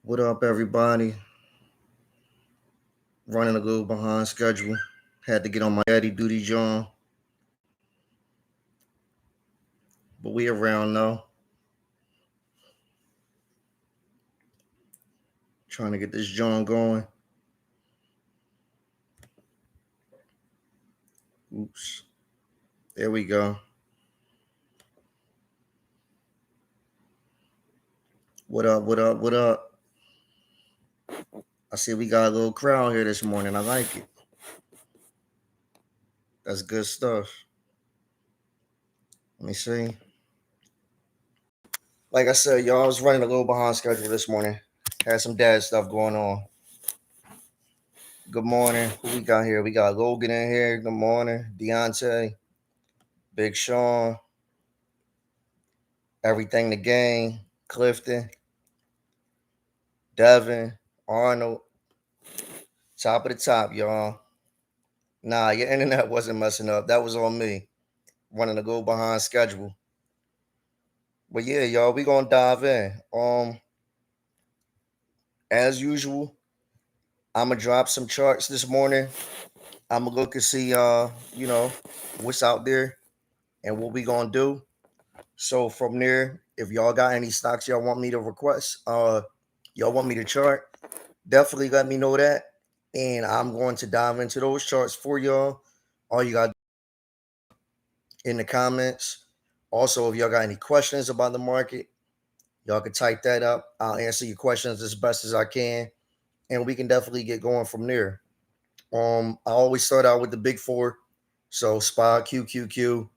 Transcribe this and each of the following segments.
What up, everybody? Running a little behind schedule. Had to get on my daddy duty, John. But we around now. Trying to get this John going. Oops. There we go. What up, what up, what up? I see we got a little crowd here this morning. I like it. That's good stuff. Let me see. Like I said, y'all, I was running a little behind schedule this morning. Had some dad stuff going on. Good morning. Who we got here? We got Logan in here. Good morning. Deontay. Big Sean. Everything the Gang. Clifton. Devin. Arnold. Top of the top, y'all. Nah, your internet wasn't messing up. That was on me. Running to go behind schedule. But yeah, y'all, we gonna dive in. As usual, I'ma drop some charts this morning. I'ma look and see what's out there and what we gonna do. So from there, if y'all got any stocks y'all want me to request, y'all want me to chart, definitely let me know that. And I'm going to dive into those charts for y'all. All you got in the comments. Also, if y'all got any questions about the market, y'all can type that up. I'll answer your questions as best as I can, and we can definitely get going from there. I always start out with the big four, so SPY, QQQ,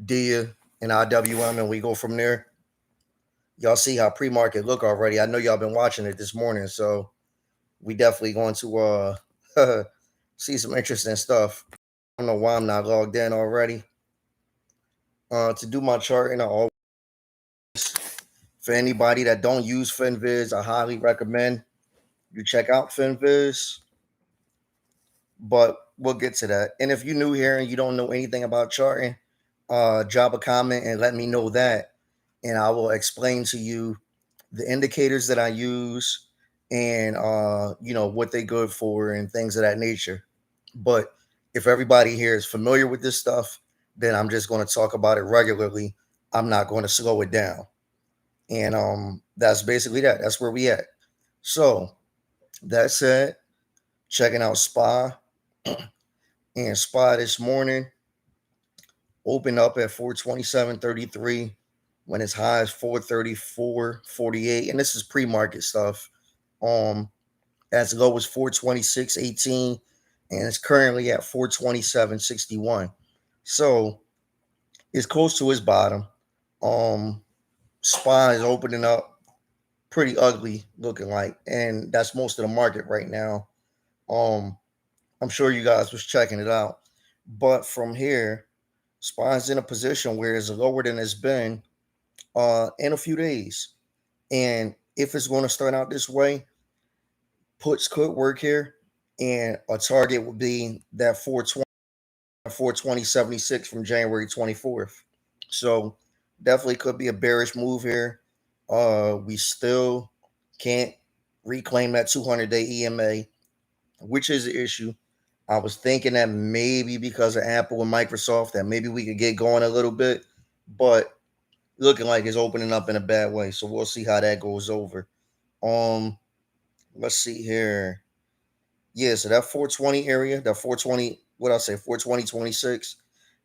DIA, and IWM, and we go from there. Y'all see how pre-market look already. I know y'all been watching it this morning, so we definitely going to see some interesting stuff. I don't know why I'm not logged in already. To do my chart, and I always, for anybody that don't use FinViz, I highly recommend you check out FinViz. But we'll get to that. And if you're new here and you don't know anything about charting, drop a comment and let me know that, and I will explain to you the indicators that I use and what they're good for and things of that nature. But if everybody here is familiar with this stuff, then I'm just going to talk about it regularly. I'm not going to slow it down. And that's basically that. That's where we at. So that said, checking out SPY. And SPY this morning opened up at 427.33 when its high is 434.48. And this is pre-market stuff. As low as 426.18, and it's currently at 427.61. So it's close to its bottom. SPY is opening up pretty ugly looking like, and that's most of the market right now. I'm sure you guys was checking it out, but from here, SPY's in a position where it's lower than it's been in a few days, and if it's going to start out this way, puts could work here, and a target would be that 420.76 from January 24th. So definitely could be a bearish move here. We still can't reclaim that 200-day EMA, which is an issue. I was thinking that maybe because of Apple and Microsoft that maybe we could get going a little bit, but looking like it's opening up in a bad way. So we'll see how that goes over. Let's see here. Yeah, so that 420 area, that 420, what I say, 420.26,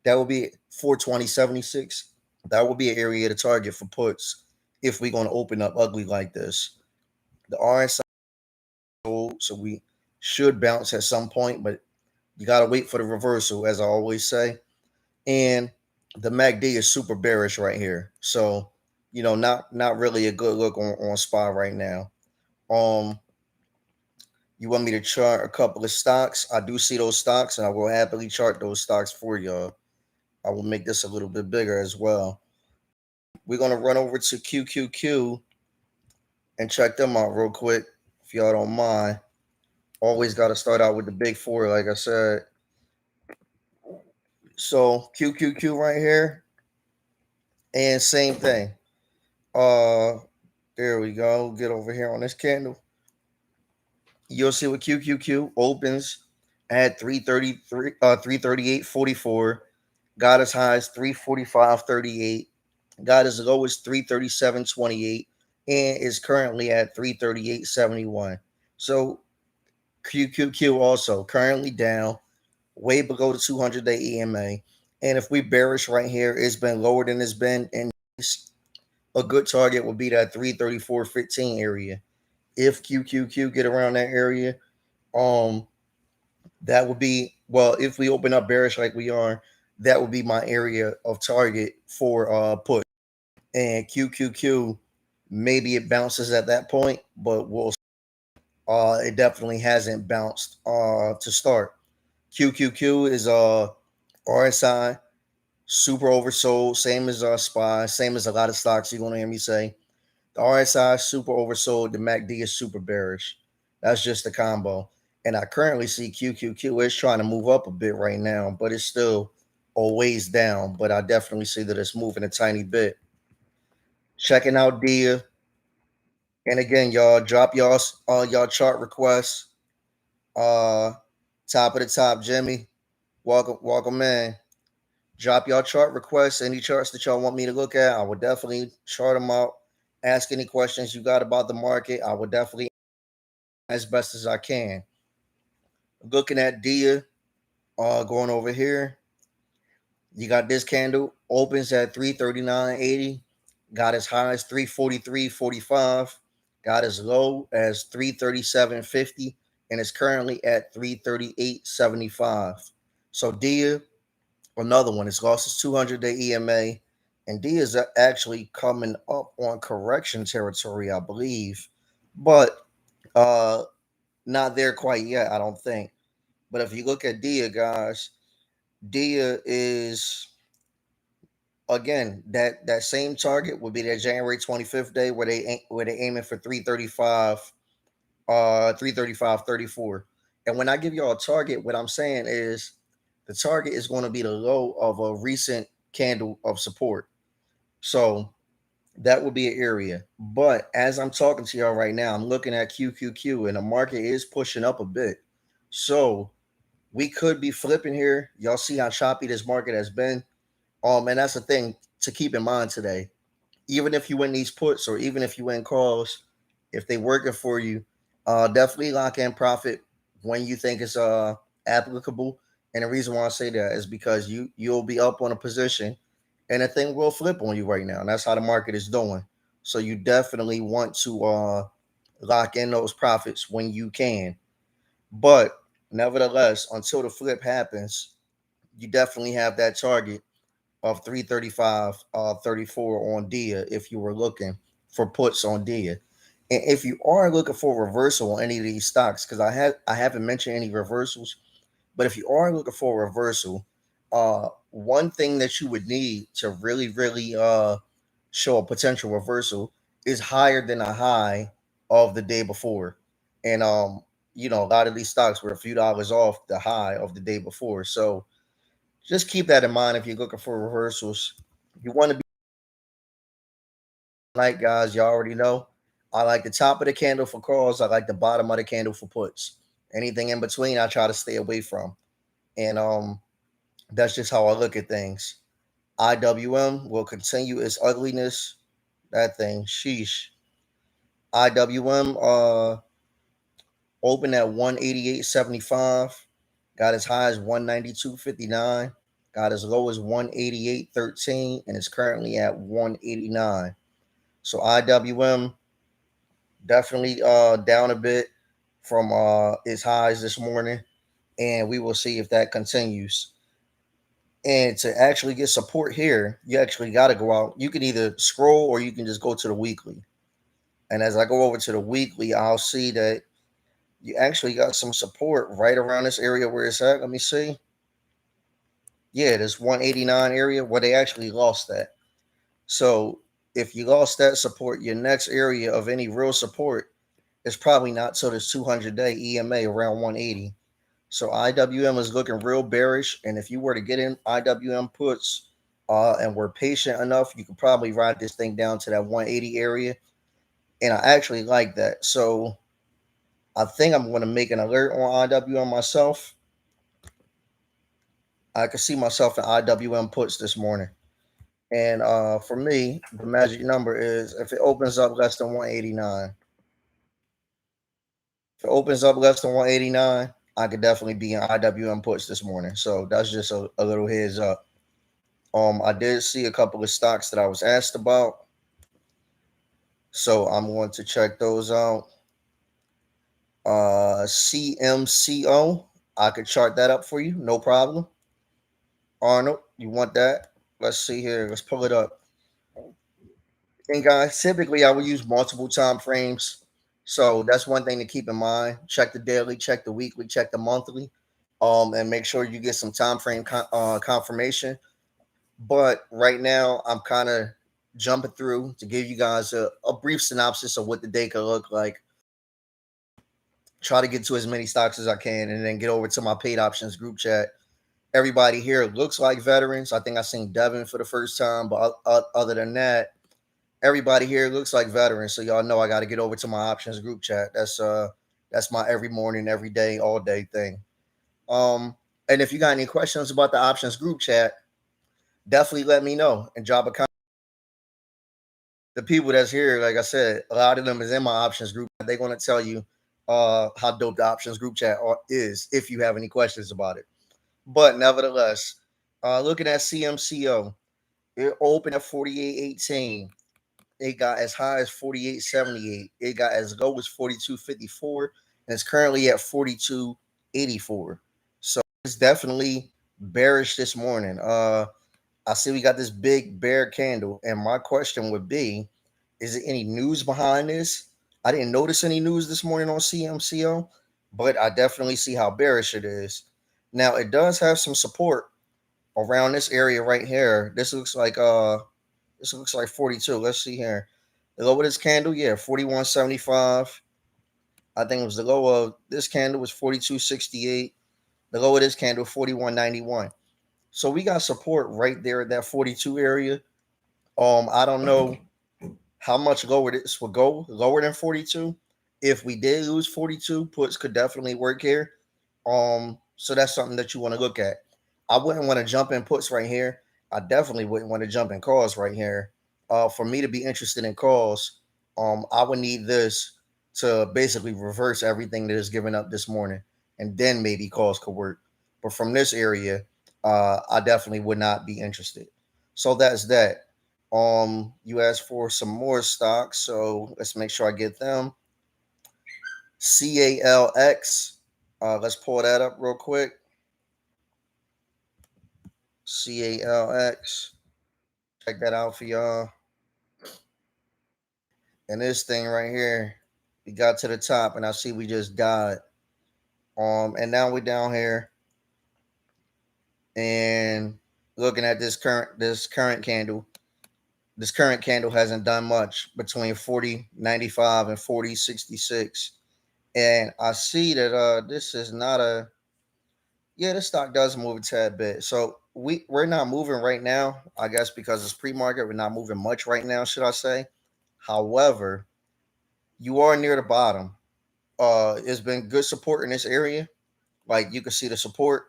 that would be 420.76. That would be an area to target for puts if we're going to open up ugly like this. The RSI, so we should bounce at some point, but you got to wait for the reversal, as I always say. And the MACD is super bearish right here. So, not really a good look on SPY right now. You want me to chart a couple of stocks? I do see those stocks, and I will happily chart those stocks for y'all. I will make this a little bit bigger as well. We're going to run over to QQQ and check them out real quick, if y'all don't mind. Always got to start out with the big four, like I said. So QQQ right here, and same thing. There we go. Get over here on this candle. You'll see what QQQ opens at 333, 338.44. Got as high as 345.38. Got as low as 337.28, and is currently at 338.71. So QQQ also currently down, way below the 200-day EMA. And if we bearish right here, it's been lower than it's been. And a good target would be that 334.15 area. If QQQ get around that area, that would be, well, if we open up bearish like we are, that would be my area of target for put. And QQQ, maybe it bounces at that point, but we'll it definitely hasn't bounced to start. QQQ is RSI, super oversold, same as SPY, same as a lot of stocks you're gonna hear me say. The RSI is super oversold, the MACD is super bearish. That's just the combo. And I currently see QQQ is trying to move up a bit right now, but it's still a ways down. But I definitely see that it's moving a tiny bit. Checking out DIA. And again, y'all drop y'all chart requests. Uh Top of the top, Jimmy. Welcome in. Drop y'all chart requests, any charts that y'all want me to look at. I will definitely chart them out. Ask any questions you got about the market. I will definitely as best as I can. Looking at DIA, going over here. You got this candle opens at 339.80, got as high as 343.45, got as low as 337.50, and is currently at 338.75. So DIA, another one, it's lost its 200-day EMA, and DIA is actually coming up on correction territory, I believe, but not there quite yet, I don't think. But if you look at DIA, guys, DIA is again that same target would be that January 25th day where they aiming for 335, 335.34. And when I give y'all a target, what I'm saying is the target is going to be the low of a recent candle of support. So that would be an area. But as I'm talking to y'all right now, I'm looking at QQQ and the market is pushing up a bit. So we could be flipping here. Y'all see how choppy this market has been. And that's the thing to keep in mind today. Even if you win these puts or even if you win calls, if they working for you, definitely lock in profit when you think it's applicable. And the reason why I say that is because you'll be up on a position and the thing will flip on you right now. And that's how the market is doing. So you definitely want to lock in those profits when you can. But nevertheless, until the flip happens, you definitely have that target of 335, 34 on DIA if you were looking for puts on DIA. And if you are looking for a reversal on any of these stocks, because I haven't mentioned any reversals, but if you are looking for a reversal, one thing that you would need to really show a potential reversal is higher than a high of the day before. And a lot of these stocks were a few dollars off the high of the day before. So just keep that in mind if you're looking for reversals. You want to be like guys, you already know. I like the top of the candle for calls. I like the bottom of the candle for puts. Anything in between, I try to stay away from. And that's just how I look at things. IWM will continue its ugliness. That thing, sheesh. IWM opened at 188.75, got as high as 192.59, got as low as 188.13, and is currently at 189. So IWM definitely down a bit from its highs this morning, and we will see if that continues. And to actually get support here, you actually got to go out. You can either scroll or you can just go to the weekly. And as I go over to the weekly, I'll see that you actually got some support right around this area where it's at. Let me see. Yeah, this 189 area where they actually lost that. So if you lost that support, your next area of any real support is probably not till this 200-day EMA around 180. So IWM is looking real bearish. And if you were to get in IWM puts and were patient enough, you could probably ride this thing down to that 180 area. and I actually like that. So I think I'm going to make an alert on IWM myself. I could see myself in IWM puts this morning. And for me, the magic number is if it opens up less than 189. If it opens up less than 189, I could definitely be in IWM puts this morning. So that's just a little heads up. I did see a couple of stocks that I was asked about. So I'm going to check those out. CMCO, I could chart that up for you, no problem. Arnold, you want that? Let's see here. Let's pull it up. And guys, typically I will use multiple time frames. So that's one thing to keep in mind. Check the daily, check the weekly, check the monthly, and make sure you get some time frame confirmation. But right now, I'm kind of jumping through to give you guys a brief synopsis of what the day could look like. Try to get to as many stocks as I can, and then get over to my paid options group chat. Everybody here looks like veterans. I think I seen Devin for the first time, but other than that, everybody here looks like veterans. So y'all know I got to get over to my options group chat. That's my every morning, every day, all day thing. And if you got any questions about the options group chat, definitely let me know and drop a comment. The people that's here, like I said, a lot of them is in my options group. They're going to tell you how dope the options group chat is if you have any questions about it. But nevertheless, looking at CMCO, it opened at 48.18. It got as high as 48.78. It got as low as 42.54, and it's currently at 42.84. So it's definitely bearish this morning. I see we got this big bear candle, and my question would be, is there any news behind this? I didn't notice any news this morning on CMCO, but I definitely see how bearish it is. Now it does have some support around this area right here. This looks like 42. Let's see here. The low of this candle, yeah, 41.75. I think it was the low of this candle was 42.68. The low of this candle, 41.91. So we got support right there at that 42 area. I don't know how much lower this would go, lower than 42. If we did lose 42, puts could definitely work here. So that's something that you want to look at. I wouldn't want to jump in puts right here. I definitely wouldn't want to jump in calls right here. For me to be interested in calls, I would need this to basically reverse everything that is given up this morning, and then maybe calls could work. But from this area, I definitely would not be interested. So that's that. You asked for some more stocks, so let's make sure I get them. CALX. Let's pull that up real quick. CALX. Check that out for y'all. And this thing right here, we got to the top, and I see we just died. And now we're down here, and looking at this current candle. This current candle hasn't done much between 40.95 and 40.66. And I see that this is not a the stock does move a tad bit. So we're not moving right now, I guess, because it's pre-market. We're not moving much right now, should I say. However, you are near the bottom. It's been good support in this area. Like you can see the support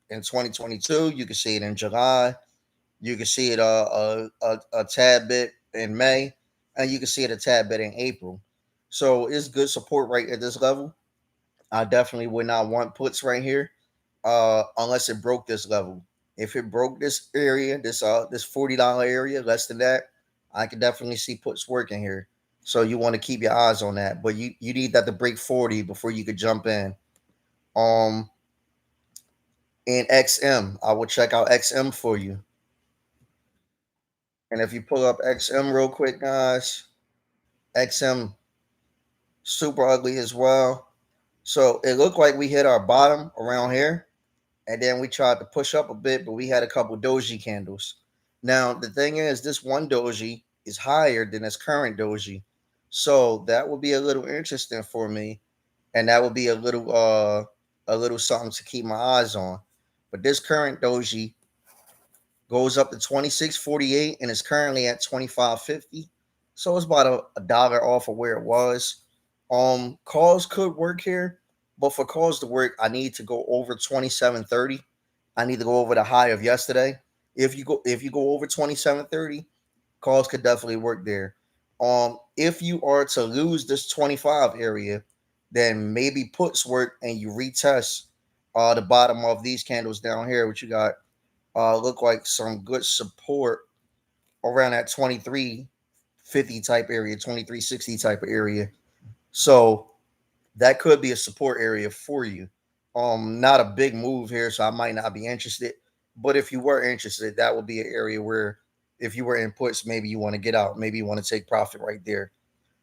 in 2022. You can see it in July. You can see it a tad bit in May, and you can see it a tad bit in April. So it's good support right at this level. I definitely would not want puts right here, unless it broke this level. If it broke this area, this $40 area, less than that, I could definitely see puts working here. So you want to keep your eyes on that, but you need that to break 40 before you could jump in. In XM, I will check out XM for you. And if you pull up XM real quick, guys, XM super ugly as well. So it looked like we hit our bottom around here, and then we tried to push up a bit, but we had a couple doji candles. Now the thing is, this one doji is higher than its current doji, so that would be a little interesting for me, and that would be a little something to keep my eyes on. But this current doji goes up to 26.48 and is currently at 25.50. So it's about a dollar off of where it was. Calls could work here, but for calls to work, I need to go over 27.30. I need to go over the high of yesterday. If you go over 27.30, calls could definitely work there. If you are to lose this 25 area, then maybe puts work and you retest the bottom of these candles down here, which you got look like some good support around that 23.50 type area, 23.60 type of area. So that could be a support area for you. Not a big move here, so I might not be interested. But if you were interested, that would be an area where if you were in puts, maybe you want to get out, maybe you want to take profit right there.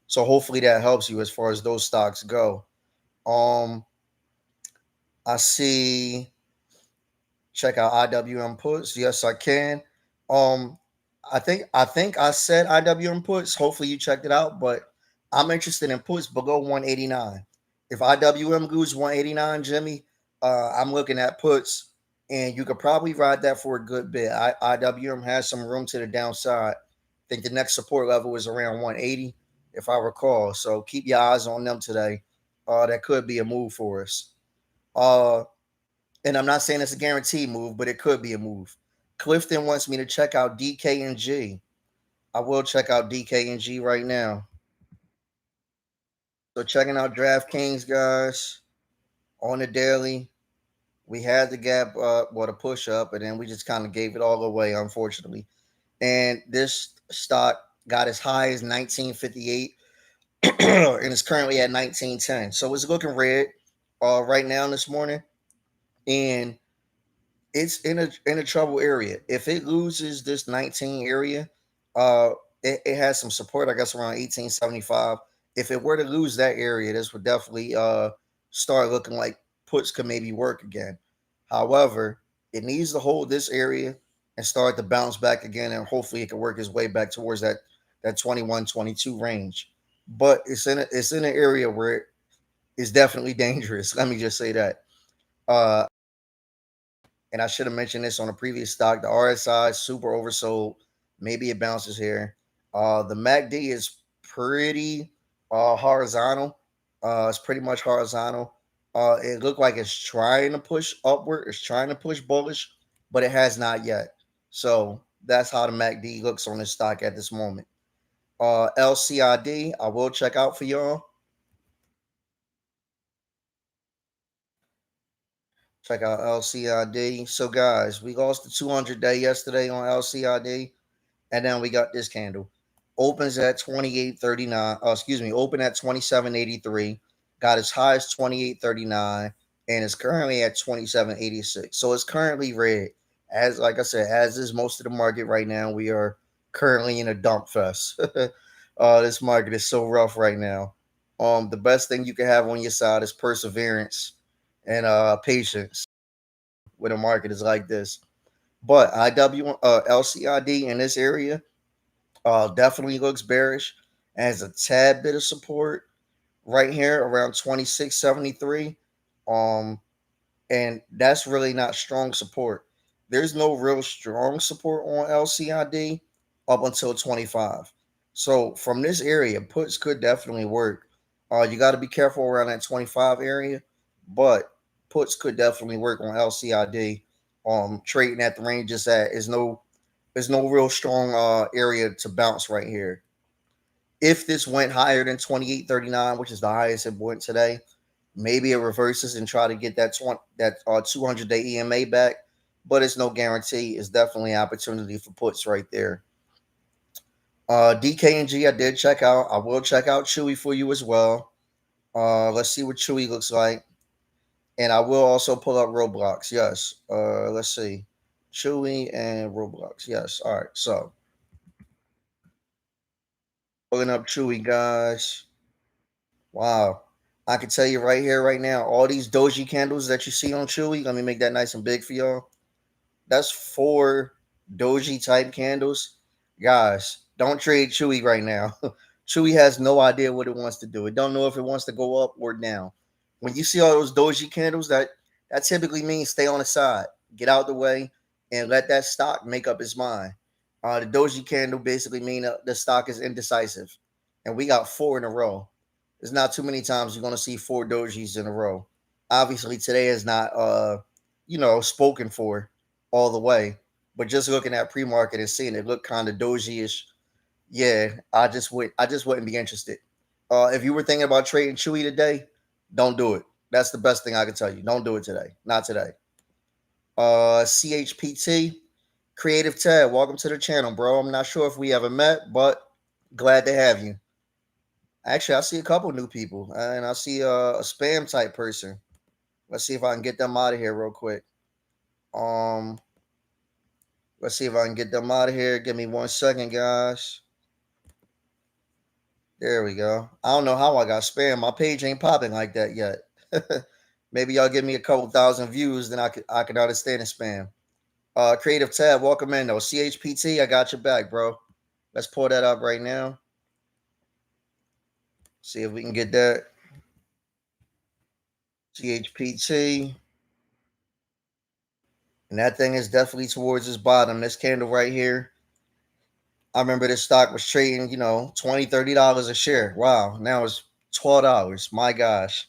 So hopefully that helps you as far as those stocks go. Um, I see check out IWM puts. Yes, I can. Um, I think I said IWM puts. Hopefully you checked it out, but I'm interested in puts below 189. If IWM goes 189, Jimmy, I'm looking at puts, and you could probably ride that for a good bit. IWM has some room to the downside. I think the next support level is around 180, if I recall. So keep your eyes on them today. That could be a move for us. Uh, and I'm not saying it's a guaranteed move, but it could be a move. Clifton wants me to check out DKNG. I will check out DKNG right now. So checking out DraftKings, guys, on the daily. We had the gap up, well, the push up, and then we just kind of gave it all away, unfortunately. And this stock got as high as 1958 and it's currently at 1910. So it's looking red right now this morning. And it's in a trouble area. If it loses this 19 area, uh, it has some support, I guess, around 1875. If it were to lose that area, this would definitely start looking like puts could maybe work again. However, it needs to hold this area and start to bounce back again, and hopefully it can work its way back towards that 21, 22 range. But it's in an area where it is definitely dangerous. Let me just say that. Uh, and I should have mentioned this on a previous stock. The RSI is super oversold. Maybe it bounces here. The MACD is pretty horizontal. It's pretty much horizontal. It looked like it's trying to push upward. It's trying to push bullish, but it has not yet. So that's how the MACD looks on this stock at this moment. LCID, I will check out for y'all. Check out LCID. So guys, we lost the 200 day yesterday on LCID. And then we got this candle. Opens at 28.39. Excuse me, open at 27.83. Got as high as 28.39 and it's currently at 27.86. So it's currently red. As like I said, as is most of the market right now, we are currently in a dump fest. This market is so rough right now. The best thing you can have on your side is perseverance and patience when the market is like this. But LCID in this area definitely looks bearish. Has a tad bit of support right here around 26.73. Um, and that's really not strong support. There's no real strong support on LCID up until 25. So from this area, puts could definitely work. You got to be careful around that 25 area, but puts could definitely work on LCID. Trading at the range it's at is no there's no real strong area to bounce right here. If this went higher than 28.39, which is the highest it went today, maybe it reverses and try to get that 200-day EMA back, but it's no guarantee. It's definitely an opportunity for puts right there. DKNG, I did check out. I will check out Chewy for you as well. Let's see what Chewy looks like. And I will also pull up Roblox. Yes. Let's see. Chewy and Roblox. Yes. All right. So pulling up Chewy, guys. Wow. I can tell you right here, right now, all these doji candles that you see on Chewy, let me make that nice and big for y'all. That's 4 doji type candles. Guys, don't trade Chewy right now. Chewy has no idea what it wants to do. It don't know if it wants to go up or down. When you see all those doji candles, that typically means stay on the side, get out the way, and let that stock make up its mind. The doji candle basically mean the stock is indecisive, and we got 4 in a row. There's not too many times you're gonna see 4 dojis in a row. Obviously, today is not spoken for all the way, but just looking at pre-market and seeing it look kind of doji-ish, yeah, I just wouldn't be interested. If you were thinking about trading Chewy today, don't do it. That's the best thing I can tell you. Don't do it today. Not today. CHPT, Creative Ted, welcome to the channel, bro. I'm not sure if we ever met, but glad to have you. Actually, I see a couple new people, and I see a spam type person. Let's see if I can get them out of here real quick. Um, let's see if I can get them out of here. Give me 1 second, guys. There we go. I don't know how I got spam. My page ain't popping like that yet. Maybe y'all give me a couple thousand views, then I can understand the spam. Creative Tab, welcome in though. CHPT, I got your back, bro. Let's pull that up right now. See if we can get that. CHPT. And that thing is definitely towards its bottom. This candle right here. I remember this stock was trading, $20, $30 a share. Wow. Now it's $12. My gosh.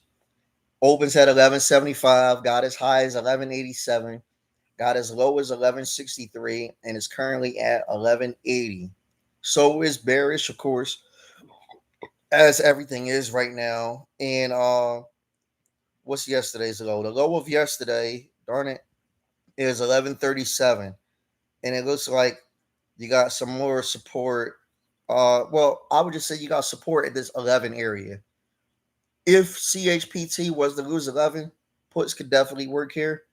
Opens at 11.75, got as high as 11.87, got as low as 11.63, and is currently at 11.80. So is bearish, of course, as everything is right now. And what's yesterday's low? The low of yesterday, darn it, is 11.37, and it looks like you got some more support. Well, I would just say you got support at this 11 area. If CHPT was to lose 11, puts could definitely work here.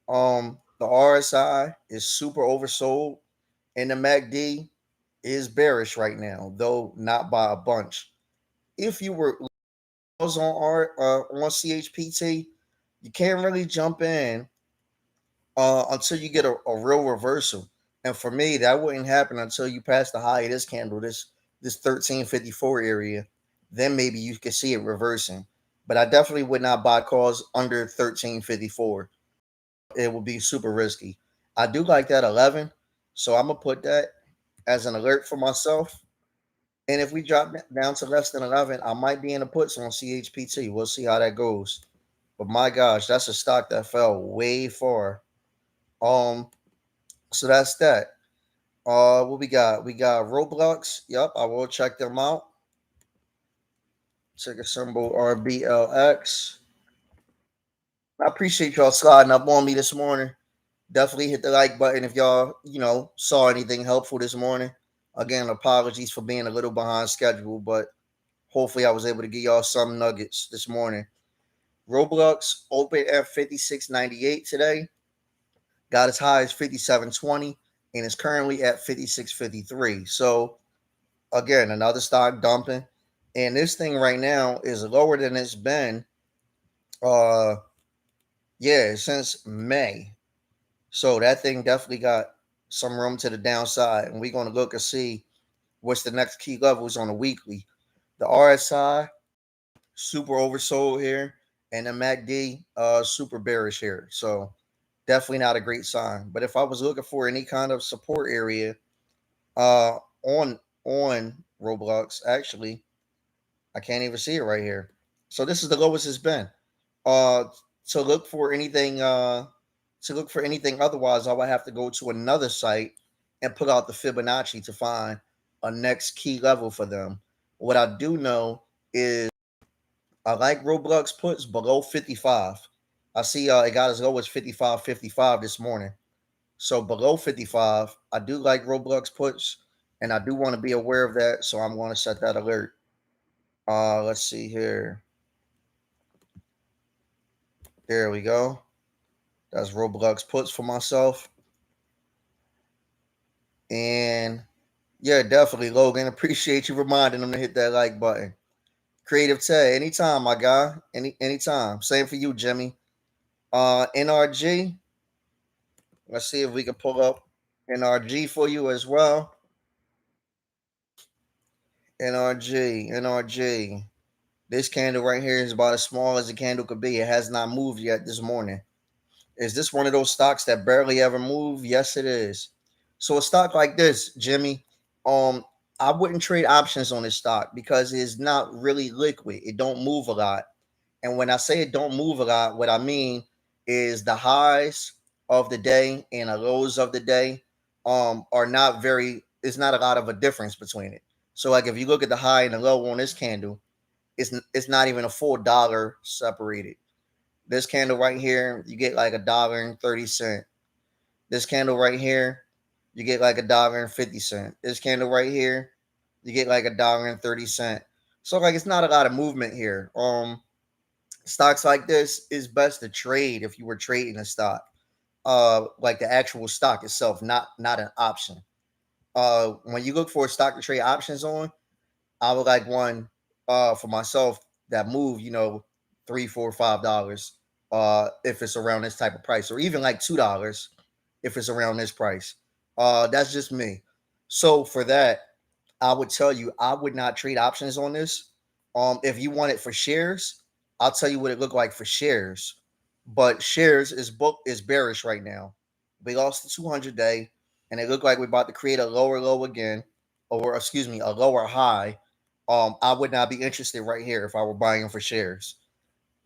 The RSI is super oversold, and the MACD is bearish right now, though not by a bunch. If you were on CHPT, you can't really jump in until you get a real reversal. And for me, that wouldn't happen until you pass the high of this candle, this 1354 area. Then maybe you could see it reversing. But I definitely would not buy calls under 1354. It would be super risky. I do like that 11, so I'm gonna put that as an alert for myself. And if we drop down to less than 11, I might be in the puts on CHPT. We'll see how that goes. But my gosh, that's a stock that fell way far. Um, so that's that. What we got? We got Roblox. Yep, I will check them out. Ticker symbol RBLX. I appreciate y'all sliding up on me this morning. Definitely hit the like button if y'all, saw anything helpful this morning. Again, apologies for being a little behind schedule, but hopefully I was able to give y'all some nuggets this morning. Roblox opened at 56.98 today. Got as high as 57.20 and is currently at 56.53. So again, another stock dumping. And this thing right now is lower than it's been since May. So that thing definitely got some room to the downside. And we're going to look and see what's the next key levels on a weekly. The RSI, super oversold here. And the MACD, super bearish here. So definitely not a great sign. But if I was looking for any kind of support area on Roblox, actually, I can't even see it right here. So this is the lowest it's been. To look for anything otherwise, I would have to go to another site and put out the Fibonacci to find a next key level for them. What I do know is I like Roblox puts below 55. I see it got as low as 55.55 this morning. So below 55, I do like Roblox puts, and I do want to be aware of that. So I'm going to set that alert. Let's see here. There we go. That's Roblox puts for myself. And yeah, definitely, Logan. Appreciate you reminding them to hit that like button. Creative Ted, anytime, my guy. Anytime. Same for you, Jimmy. NRG. Let's see if we can pull up NRG for you as well. NRG. This candle right here is about as small as a candle could be. It has not moved yet this morning. Is this one of those stocks that barely ever move? Yes, it is. So a stock like this, Jimmy, um, I wouldn't trade options on this stock because it's not really liquid. It don't move a lot. And when I say it don't move a lot, what I mean is the highs of the day and the lows of the day are not very, it's not a lot of a difference between it. So like if you look at the high and the low on this candle, it's not even a full dollar separated. This candle right here, you get like $1.30. This candle right here, you get like $1.50. This candle right here, you get like $1.30. So like it's not a lot of movement here. Stocks like this is best to trade if you were trading a stock. Like the actual stock itself, not an option. When you look for a stock to trade options on, I would like one for myself that move, $3, $4, $5 if it's around this type of price, or even like $2 if it's around this price. That's just me. So for that, I would tell you I would not trade options on this. If you want it for shares, I'll tell you what it looked like for shares. But shares is bearish right now. We lost the 200 day, and it looked like we're about to create a lower low again, or excuse me, a lower high. I would not be interested right here if I were buying for shares.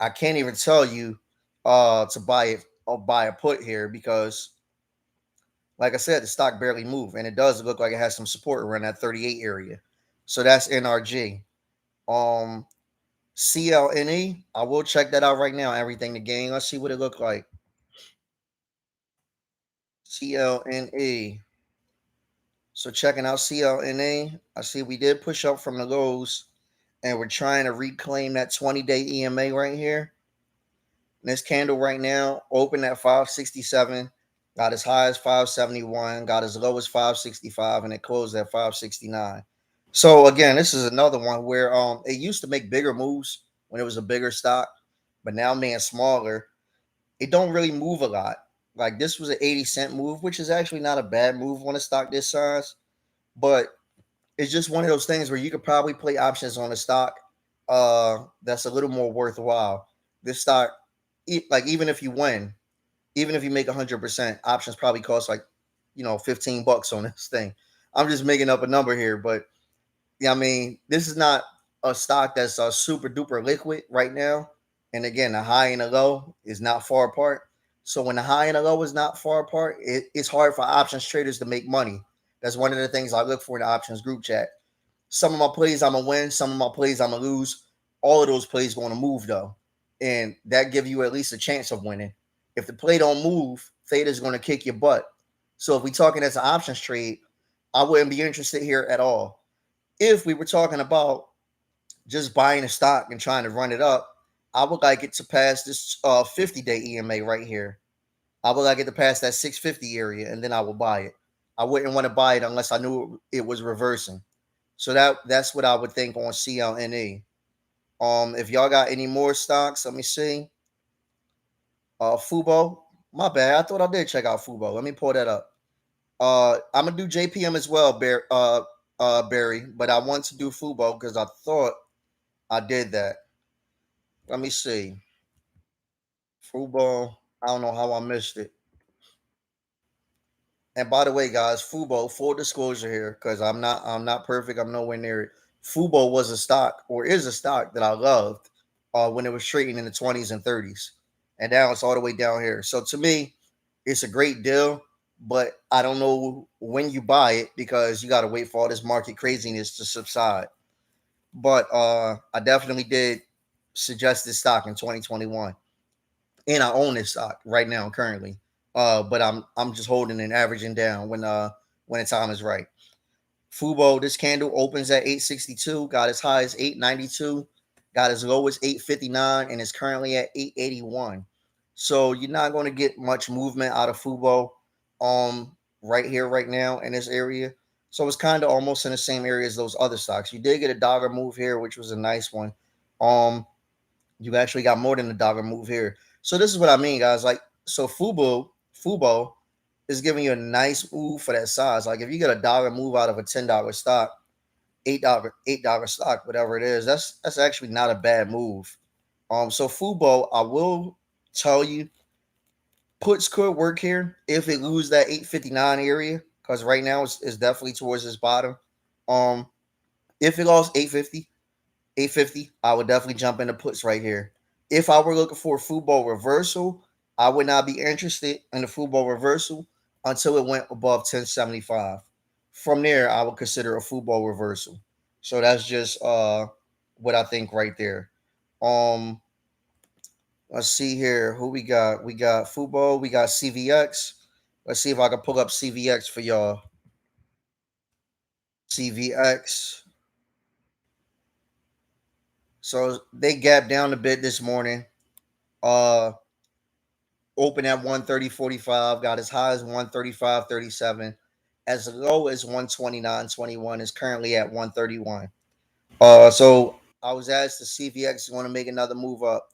I can't even tell you to buy it or buy a put here because like I said, the stock barely moved, and it does look like it has some support around that 38 area. So that's NRG. Um, CLNE, I will check that out right now. Everything to gain. Let's see what it looked like. CLNE. So checking out CLNA, I see we did push up from the lows, and we're trying to reclaim that 20-day EMA right here. And this candle right now opened at 567, got as high as 571, got as low as 565, and it closed at 569. So again, this is another one where it used to make bigger moves when it was a bigger stock, but now being smaller, it don't really move a lot. Like this was an 80-cent move, which is actually not a bad move on a stock this size, but it's just one of those things where you could probably play options on a stock that's a little more worthwhile. This stock, like even if you win, even if you make 100%, options probably cost like $15 on this thing. I'm just making up a number here, but yeah, I mean, this is not a stock that's super duper liquid right now. And again, the high and the low is not far apart. So when the high and the low is not far apart, it's hard for options traders to make money. That's one of the things I look for in the options group chat. Some of my plays I'm gonna win, some of my plays I'm gonna lose. All of those plays going to move though, and that give you at least a chance of winning. If the play don't move, theta is going to kick your butt. So if we talking as an options trade, I wouldn't be interested here at all. If we were talking about just buying a stock and trying to run it up, I would like it to pass this 50-day EMA right here. I would like it to pass that 650 area, and then I will buy it. I wouldn't want to buy it unless I knew it was reversing. So that's what I would think on CLNE. If y'all got any more stocks, let me see. FUBO. My bad. I thought I did check out FUBO. Let me pull that up. I'm gonna do JPM as well, Barry, but I want to do FUBO because I thought I did that. Let me see. FUBO. I don't know how I missed it. And by the way, guys, FUBO, full disclosure here, because I'm not perfect. I'm nowhere near it. FUBO was a stock or is a stock that I loved when it was trading in the 20s and 30s. And now it's all the way down here. So to me, it's a great deal, but I don't know when you buy it because you got to wait for all this market craziness to subside. But I definitely did suggest this stock in 2021. And I own this stock right now currently. But I'm just holding and averaging down when the time is right. FUBO, this candle opens at 862, got as high as 892, got as low as 859, and is currently at 881. So you're not going to get much movement out of FUBO right here, right now in this area. So it's kind of almost in the same area as those other stocks. You did get a dollar move here, which was a nice one. You actually got more than a dollar move here. So this is what I mean, guys. Like, so FUBO is giving you a nice move for that size. Like, if you get a dollar move out of a $10 stock, $8 stock, whatever it is, that's actually not a bad move. So FUBO, I will tell you, puts could work here if it lose that 859 area, because right now it's definitely towards this bottom. Um, if it lost 850, I would definitely jump into puts right here. If I were looking for a FUBO reversal, I would not be interested in the FUBO reversal until it went above 1075. From there, I would consider a FUBO reversal. So that's just what I think right there. Um, let's see here. Who we got? We got FUBO, we got CVX. Let's see if I can pull up CVX for y'all. CVX. So they gapped down a bit this morning. Uh open at 130.45, got as high as 135.37, as low as 129.21, is currently at 131. So I was asked if CVX is going to make another move up.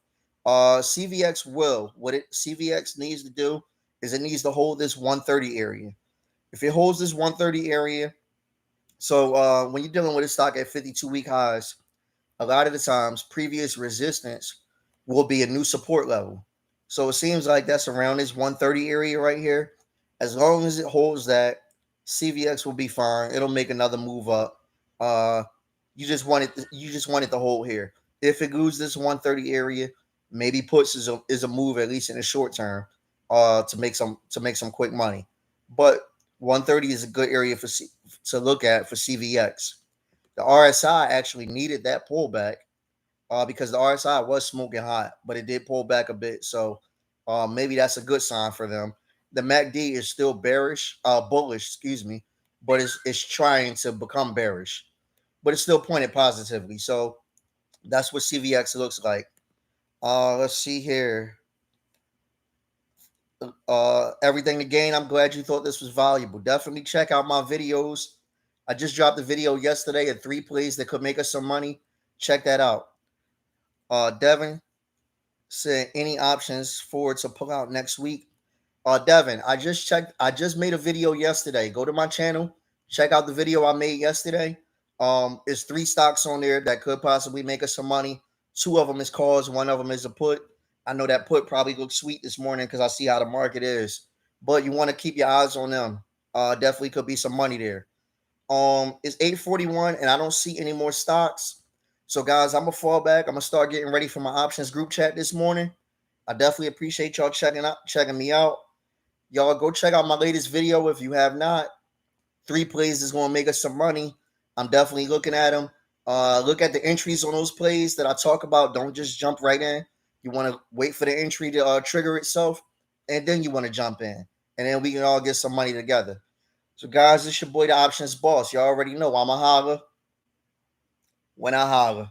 CVX will. What it CVX needs to do is it needs to hold this 130 area. If it holds this 130 area, so when you're dealing with a stock at 52-week highs, a lot of the times previous resistance will be a new support level. So it seems like that's around this 130 area right here. As long as it holds that, CVX will be fine. It'll make another move up. Uh, you just want it to hold here. If it loses this 130 area, maybe puts is a move at least in the short term, to make some quick money. But 130 is a good area to look at for CVX. The RSI actually needed that pullback because the RSI was smoking hot, but it did pull back a bit. So maybe that's a good sign for them. The MACD is still bullish, excuse me, but it's trying to become bearish, but it's still pointed positively. So that's what CVX looks like. Let's see here. Everything to gain. I'm glad you thought this was valuable. Definitely check out my videos. I just dropped a video yesterday at 3 plays that could make us some money. Check that out. Devin said any options for to pull out next week. Devin, I just checked. I just made a video yesterday. Go to my channel. Check out the video I made yesterday. It's 3 stocks on there that could possibly make us some money. 2 of them is calls. 1 of them is a put. I know that put probably looks sweet this morning because I see how the market is. But you want to keep your eyes on them. Definitely could be some money there. It's 8:41 and I don't see any more stocks. So guys, I'm gonna fall back. I'm gonna start getting ready for my options group chat this morning. I definitely appreciate y'all checking me out. Y'all go check out my latest video if you have not. 3 plays is gonna make us some money. I'm definitely looking at them. Look at the entries on those plays that I talk about. Don't just jump right in. You want to wait for the entry to trigger itself, and then you want to jump in, and then we can all get some money together. So, guys, it's your boy, the Options Boss. Y'all already know I'm a holler when I holler.